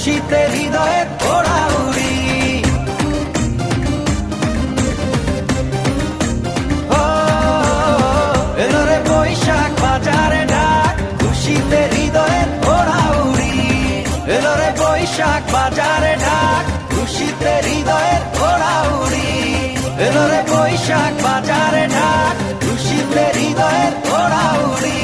খুশিতে হৃদয়ের ওড়াউড়ি। ও এলো রে বৈশাখ বাজারে ডাক, খুশিতে হৃদয়ের ওড়াউড়ি। এলো রে বৈশাখ বাজারে ডাক, খুশিতে হৃদয়ের ওড়াউড়ি। এলো রে বৈশাখ বাজারে ডাক, খুশিতে হৃদয়ের ওড়াউড়ি।